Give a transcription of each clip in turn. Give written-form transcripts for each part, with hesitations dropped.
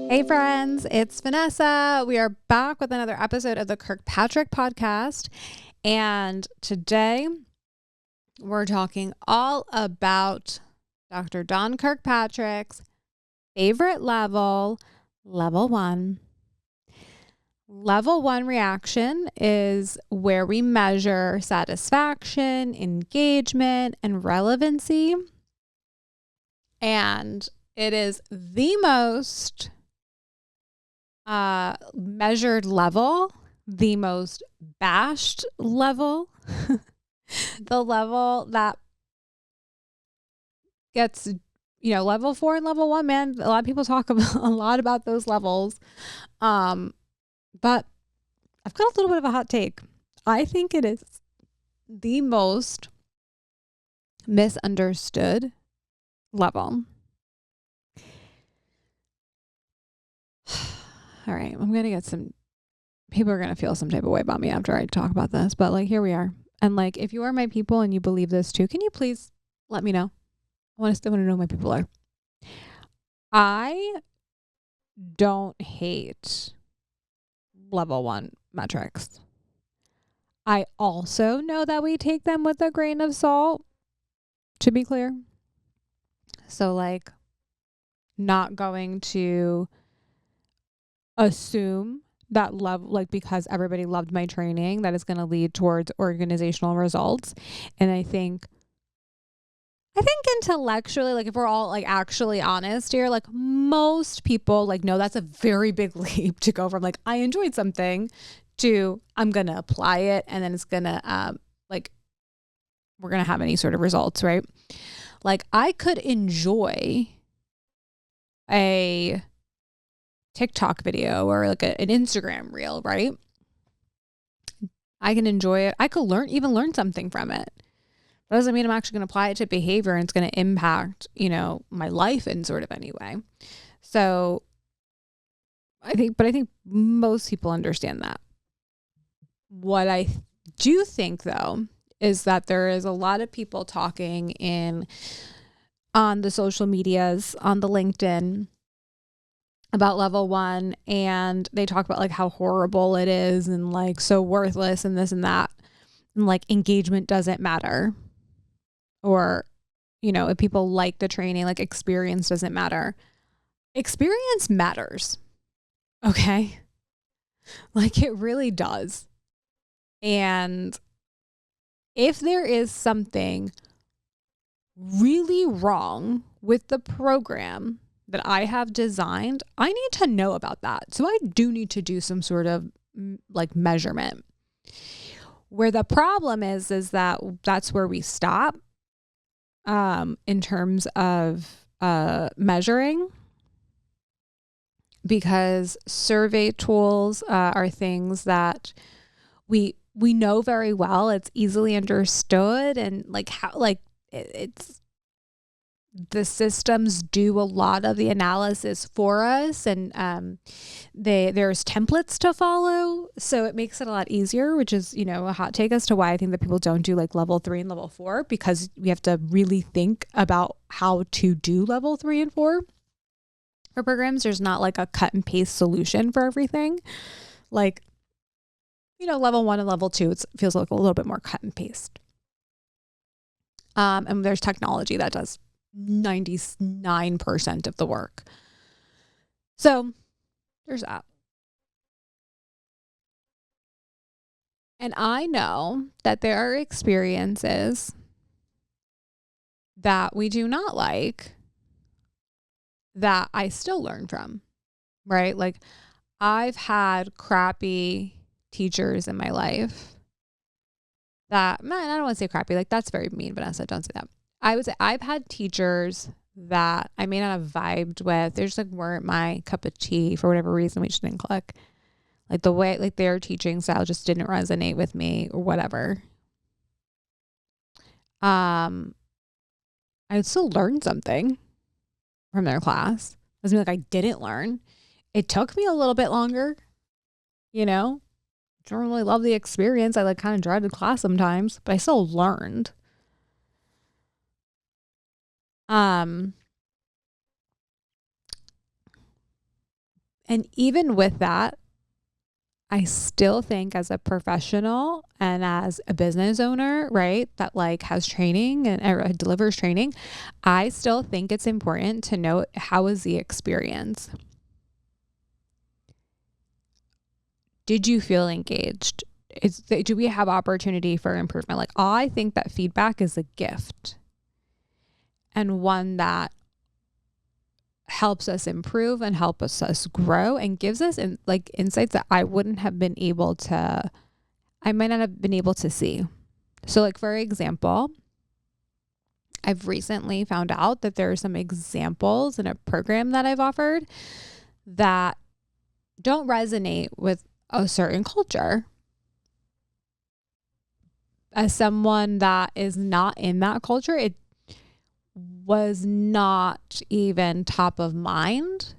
Hey friends, it's Vanessa. We are back with another episode of the Kirkpatrick Podcast. And today we're talking all about Dr. Don Kirkpatrick's favorite level, level 1. Level 1 reaction is where we measure satisfaction, engagement, and relevancy. And it is the most measured level, the most bashed level, the level that gets, level 4 and level 1, man. A lot of people talk about a lot about those levels. But I've got a little bit of a hot take. I think it is the most misunderstood level. All right, I'm going to get some people are going to feel some type of way about me after I talk about this, but here we are. And if you are my people and you believe this too, can you please let me know? I want to know who my people are. I don't hate level 1 metrics. I also know that we take them with a grain of salt, to be clear. So not going to assume that because everybody loved my training, that is going to lead towards organizational results. And I think intellectually, if we're all actually honest here, most people no, that's a very big leap to go from I enjoyed something to I'm going to apply it. And then it's going to, we're going to have any sort of results, right? I could enjoy a TikTok video or an Instagram reel, right? I can enjoy it. I could learn something from it. That doesn't mean I'm actually going to apply it to behavior and it's going to impact, my life in sort of any way. So I think most people understand that. What I do think though, is that there is a lot of people talking on the social medias, on the LinkedIn, about level 1, and they talk about how horrible it is and so worthless and this and that, and engagement doesn't matter, or if people like the training, experience doesn't matter. Experience matters, okay? It really does. And if there is something really wrong with the program that I have designed, I need to know about that. So I do need to do some sort of measurement. Where the problem is that that's where we stop in terms of measuring, because survey tools are things that we know very well. It's easily understood, and it's the systems do a lot of the analysis for us, and there's templates to follow, so it makes it a lot easier, which is a hot take as to why I think that people don't do level 3 and level 4, because we have to really think about how to do level 3 and 4 for programs. There's not a cut and paste solution for everything. Level 1 and level 2, it feels a little bit more cut and paste. And there's technology that does 99% of the work. So there's that. And I know that there are experiences that we do not like that I still learn from, right? I've had crappy teachers in my life that, man, I don't want to say crappy. That's very mean, Vanessa. Don't say that. I would say I've had teachers that I may not have vibed with. They just weren't my cup of tea for whatever reason. We just didn't click. The way their teaching style just didn't resonate with me or whatever. I still learned something from their class. Doesn't mean I didn't learn. It took me a little bit longer, Don't really love the experience. I kind of dreaded class sometimes, but I still learned. And even with that, I still think as a professional and as a business owner, right, that like has training and delivers training, I still think it's important to know how is the experience. Did you feel engaged? Do we have opportunity for improvement? Like, I think that feedback is a gift and one that helps us improve and helps us grow and gives us insights that I might not have been able to see. So like, for example, I've recently found out that there are some examples in a program that I've offered that don't resonate with a certain culture. As someone that is not in that culture, it was not even top of mind.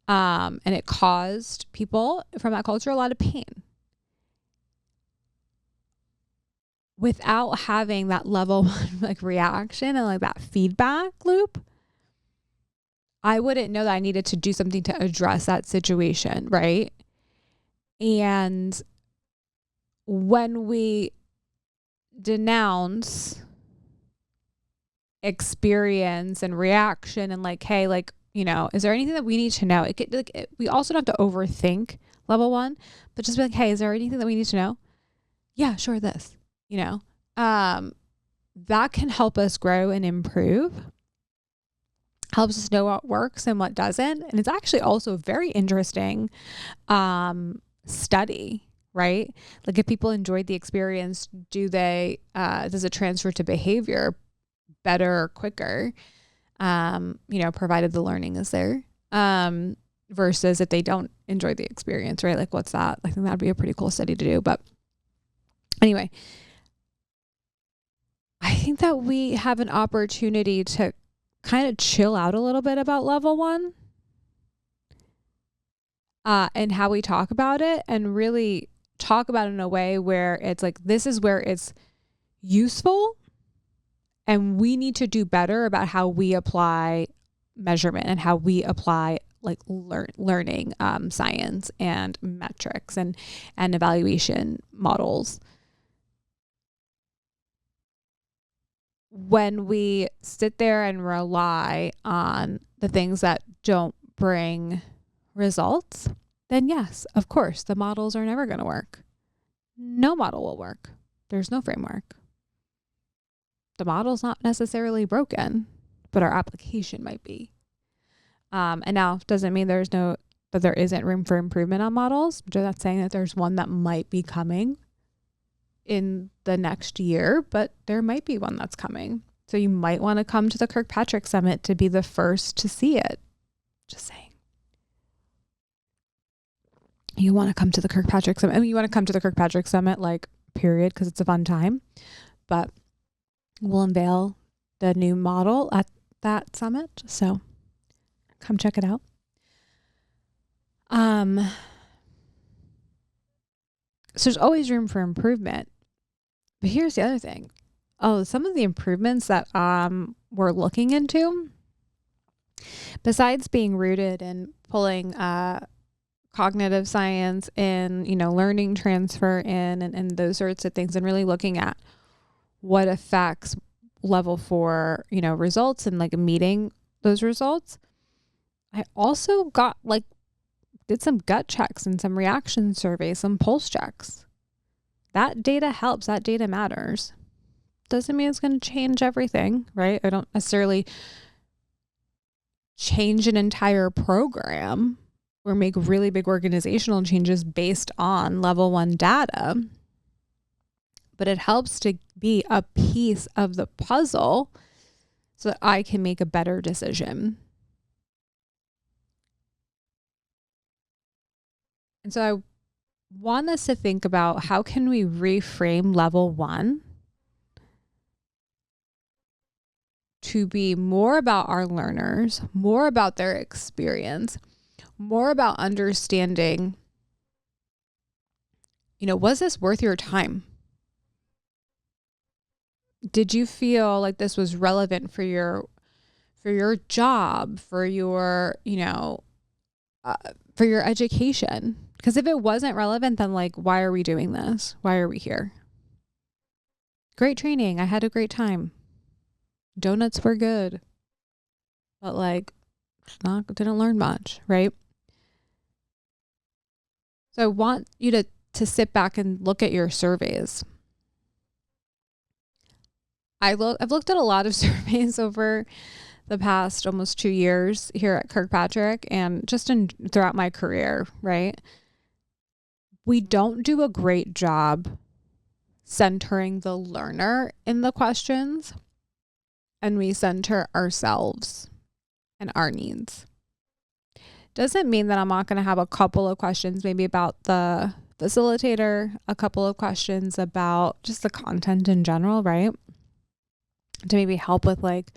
And it caused people from that culture a lot of pain. Without having that level one like reaction and like that feedback loop, I wouldn't know that I needed to do something to address that situation, right? And when we denounce experience and reaction and like, hey, like, is there anything that we need to know? We also don't have to overthink level one, but just be like, hey, is there anything that we need to know? Yeah, sure. This, that can help us grow and improve, helps us know what works and what doesn't. And it's actually also a very interesting, study, right? Like, if people enjoyed the experience, does it transfer to behavior better or quicker, provided the learning is there, versus if they don't enjoy the experience, right? Like, what's that? I think that'd be a pretty cool study to do. But anyway, I think that we have an opportunity to kind of chill out a little bit about level one, and how we talk about it, and really talk about it in a way where it's like, this is where it's useful. And we need to do better about how we apply measurement and how we apply like learning, science and metrics and evaluation models. When we sit there and rely on the things that don't bring results, then yes, of course, the models are never going to work. No model will work. There's no framework. The model's not necessarily broken, but our application might be. And now doesn't mean that there isn't room for improvement on models. I'm not saying that there's one that might be coming in the next year, but there might be one that's coming. So you might want to come to the Kirkpatrick Summit to be the first to see it. Just saying. You want to come to the Kirkpatrick Summit. I mean, you want to come to the Kirkpatrick Summit, like, period, because it's a fun time. But we'll unveil the new model at that summit. So come check it out. So there's always room for improvement. But here's the other thing. Some of the improvements that we're looking into, besides being rooted in pulling cognitive science and, learning transfer in and those sorts of things, and really looking at what affects level 4, results and like meeting those results. I also did some gut checks and some reaction surveys, some pulse checks. That data helps. That data matters. Doesn't mean it's going to change everything, right? I don't necessarily change an entire program or make really big organizational changes based on level 1 data. But it helps to be a piece of the puzzle so that I can make a better decision. And so I want us to think about, how can we reframe level 1 to be more about our learners, more about their experience, more about understanding, was this worth your time? Did you feel like this was relevant for your job, for your, for your education. Because if it wasn't relevant, then like, why are we doing this? Why are we here? Great training. I had a great time. Donuts were good. But like, didn't learn much, right? So I want you to sit back and look at your surveys. I've looked at a lot of surveys over the past almost 2 years here at Kirkpatrick and just throughout my career, right? We don't do a great job centering the learner in the questions, and we center ourselves and our needs. Doesn't mean that I'm not going to have a couple of questions maybe about the facilitator, a couple of questions about just the content in general, right? To maybe help with like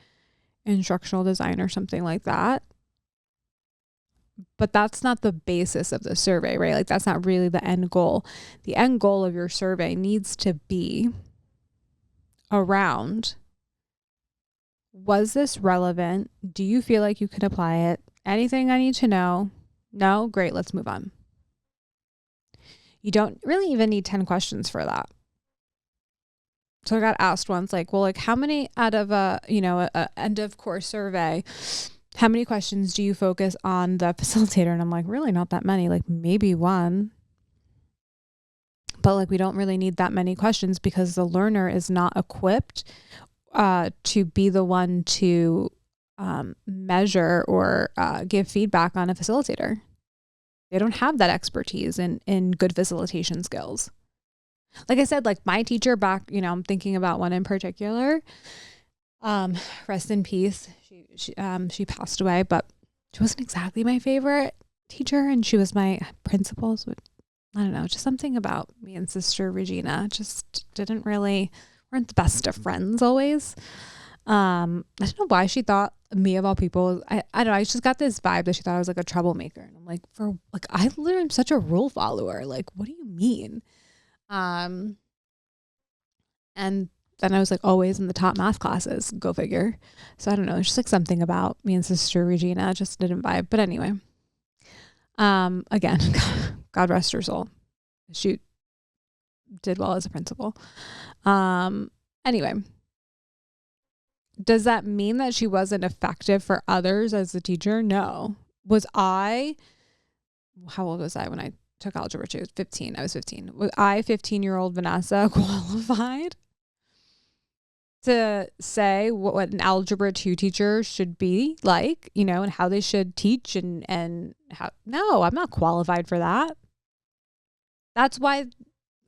instructional design or something like that. But that's not the basis of the survey, right? Like that's not really the end goal. The end goal of your survey needs to be around, was this relevant? Do you feel like you could apply it? Anything I need to know? No? Great, let's move on. You don't really even need 10 questions for that. So I got asked once, like, well, like how many out of a end of course survey, how many questions do you focus on the facilitator? And I'm like, really not that many, like maybe one. But like, we don't really need that many questions because the learner is not equipped to be the one to measure or give feedback on a facilitator. They don't have that expertise in good facilitation skills. Like I said, like my teacher back, I'm thinking about one in particular, rest in peace. She passed away, but she wasn't exactly my favorite teacher. And she was my principal. So I don't know, just something about me and Sister Regina just weren't the best of friends always. I don't know why she thought me of all people. I don't know. I just got this vibe that she thought I was like a troublemaker. And I'm like, I literally am such a rule follower. Like, what do you mean? And then I was like always in the top math classes, go figure. So I don't know. It's just like something about me and Sister Regina just didn't vibe. But anyway, again, God rest her soul. She did well as a principal. Anyway, does that mean that she wasn't effective for others as a teacher? No. How old was I when I took algebra 2? 15. I was 15. Was I 15-year-old Vanessa qualified to say what an algebra 2 teacher should be like, and how they should teach and how? No, I'm not qualified for that. That's why,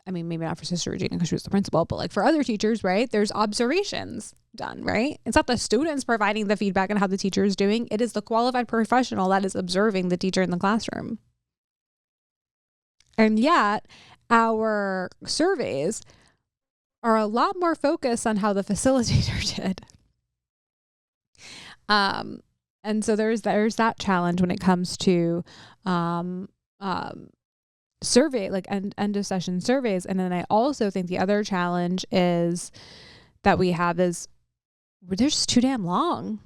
maybe not for Sister Regina because she was the principal, but like for other teachers, right? There's observations done, right? It's not the students providing the feedback on how the teacher is doing. It is the qualified professional that is observing the teacher in the classroom. And yet our surveys are a lot more focused on how the facilitator did. And so there's that challenge when it comes to survey, like end of session surveys. And then I also think the other challenge is that we have is they're just too damn long.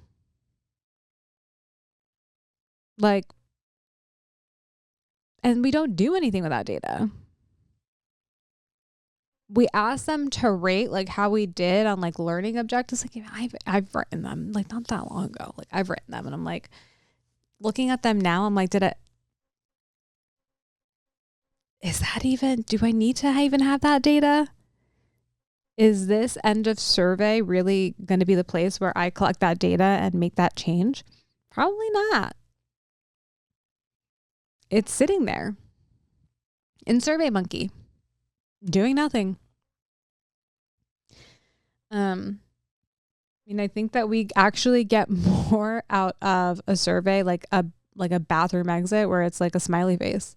Like, and we don't do anything with that data. We ask them to rate like how we did on like learning objectives. Like I've written them like not that long ago. Like I've written them and I'm like looking at them now. I'm like, do I need to even have that data? Is this end of survey really going to be the place where I collect that data and make that change? Probably not. It's sitting there in SurveyMonkey doing nothing. I think that we actually get more out of a survey like a bathroom exit where it's like a smiley face.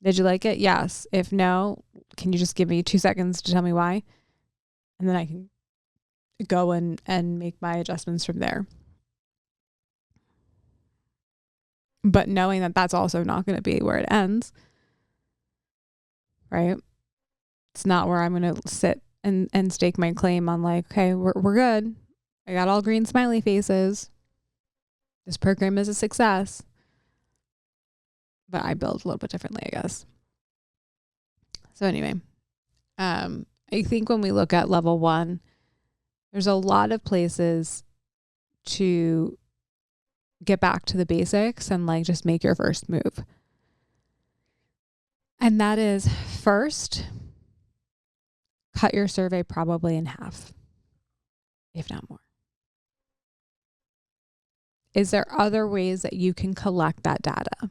Did you like it? Yes. If no, can you just give me 2 seconds to tell me why? And then I can go and make my adjustments from there. But knowing that that's also not going to be where it ends, right? It's not where I'm going to sit and stake my claim on like, okay, we're good. I got all green smiley faces. This program is a success. but I build a little bit differently, I guess. So anyway, I think when we look at level 1, there's a lot of places to get back to the basics and like just make your first move. And that is, first, cut your survey probably in half, if not more. Is there other ways that you can collect that data?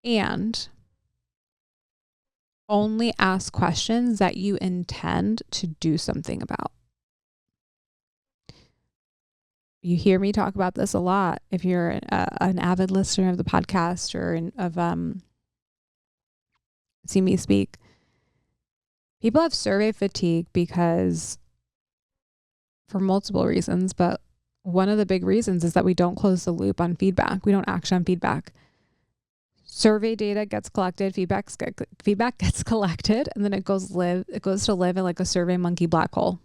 And only ask questions that you intend to do something about. You hear me talk about this a lot. If you're an avid listener of the podcast or see me speak, people have survey fatigue because for multiple reasons, but one of the big reasons is that we don't close the loop on feedback. We don't action on feedback. Survey data gets collected, feedback gets collected, and then it goes to live in like a survey monkey black hole.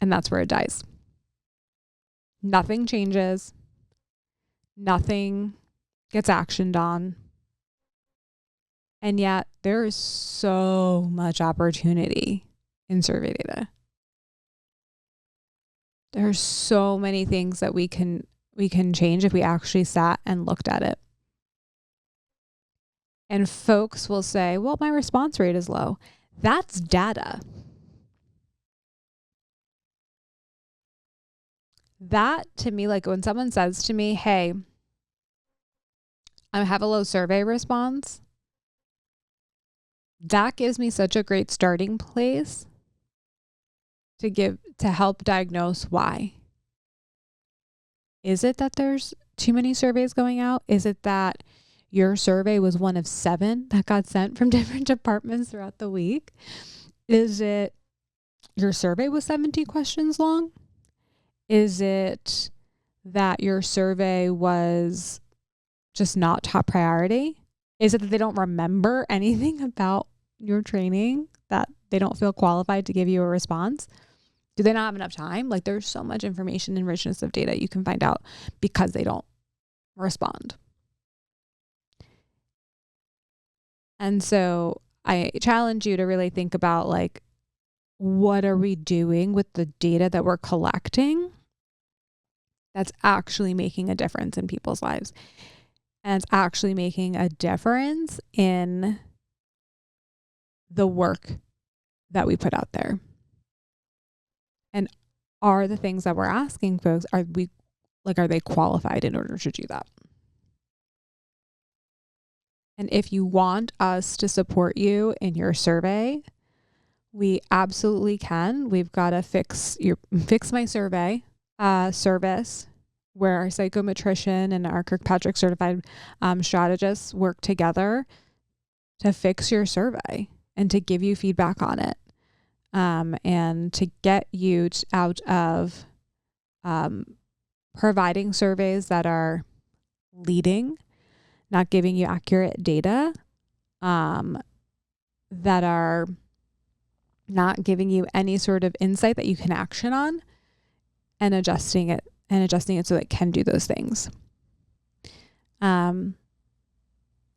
And that's where it dies. Nothing changes. Nothing gets actioned on. And yet there is so much opportunity in survey data. There are so many things that we can change if we actually sat and looked at it. And folks will say, well, my response rate is low. That's data. That to me, like when someone says to me, hey, I have a low survey response, that gives me such a great starting place to help diagnose why. Is it that there's too many surveys going out? Is it that your survey was one of 7 that got sent from different departments throughout the week? Is it your survey was 70 questions long? Is it that your survey was just not top priority? Is it that they don't remember anything about your training, that they don't feel qualified to give you a response? Do they not have enough time? Like there's so much information and richness of data you can find out because they don't respond. And so I challenge you to really think about like, what are we doing with the data that we're collecting that's actually making a difference in people's lives? And it's actually making a difference in the work that we put out there. And are the things that we're asking folks, are they qualified in order to do that? And if you want us to support you in your survey, we absolutely can. We've got a fix my survey service where our psychometrician and our Kirkpatrick certified strategists work together to fix your survey and to give you feedback on it. And to get you out of providing surveys that are leading, not giving you accurate data, that are not giving you any sort of insight that you can action on, and adjusting it so it can do those things. And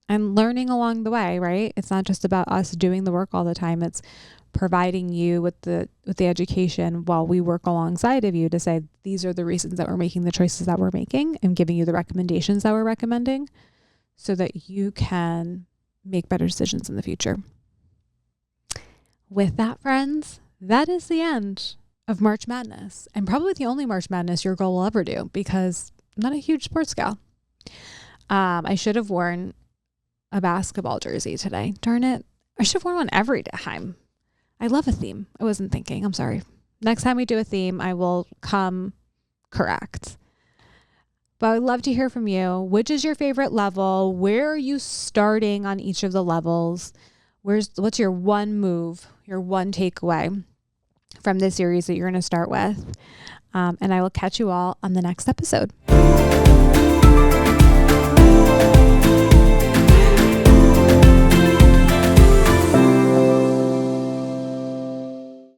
learning along the way, right? It's not just about us doing the work all the time. It's providing you with the education while we work alongside of you to say, these are the reasons that we're making the choices that we're making, and giving you the recommendations that we're recommending so that you can make better decisions in the future. With that, friends, that is the end of March Madness, and probably the only March Madness your girl will ever do, because I'm not a huge sports gal. I should have worn a basketball jersey today. Darn it. I should have worn one every time. I love a theme. I wasn't thinking. I'm sorry. Next time we do a theme, I will come correct. But I'd love to hear from you. Which is your favorite level? Where are you starting on each of the levels? What's your one move, your one takeaway from this series that you're going to start with? And I will catch you all on the next episode.